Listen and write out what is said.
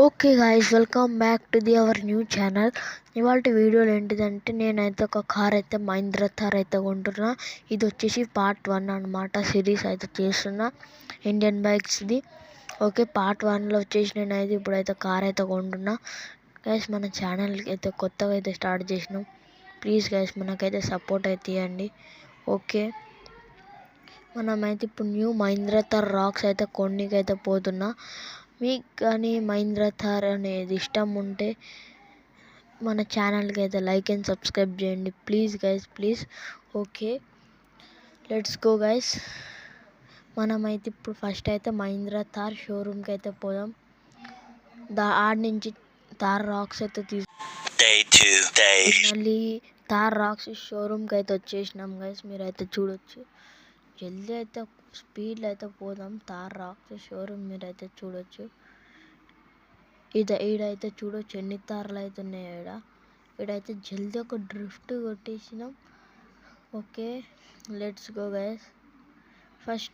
Okay guys, welcome back to our new channel. ఇవాళ వీడియోలో ఏంటిదంటే నేనైతే ఒక కార్ అయితే మహీంద్రా థార్ అయితే కొంటున్నా. ఇది వచ్చేసి పార్ట్ 1 అనమాట. సిరీస్ అయితే చేస్తున్నా ఇండియన్ బైక్స్ది. ఓకే, పార్ట్ 1లో వచ్చేసి నేనైతే ఇప్పుడైతే కార్ అయితే కొంటున్నా. గైస్, మన ఛానల్కి అయితే కొత్తగా అయితే స్టార్ట్ చేసినాం. ప్లీజ్ గైస్, మనకైతే సపోర్ట్ అయితే ఇవ్వండి. ఓకే, మనమైతే ఇప్పుడు న్యూ మహీంద్రా థార్ రాక్స్ అయితే కొన్నికైతే పోతున్నా. మీకు కానీ మహీంద్రా థార్ అనేది ఇష్టం ఉంటే మన ఛానల్కి అయితే లైక్ అండ్ సబ్స్క్రైబ్ చేయండి please guys, please. Okay, let's go guys. మనమైతే ఇప్పుడు ఫస్ట్ అయితే మహీంద్రా థార్ షోరూమ్కి అయితే పోదాం. ఆడ నుంచి థార్ రాక్స్ అయితే మళ్ళీ థార్ రాక్స్ షోరూమ్కి అయితే వచ్చేసినాం గైస్. మీరైతే చూడొచ్చు. జల్దీ అయితే స్పీడ్లో అయితే పోదాం. థార్ రాక్స్ షోరూమ్ మీరైతే చూడొచ్చు. ఈడైతే చూడొచ్చు ఎన్ని తార్లు అయితే ఉన్నాయి. ఈడైతే జల్దీ ఒక డ్రిఫ్ట్ కొట్టేసినాం. Okay, let's go guys. First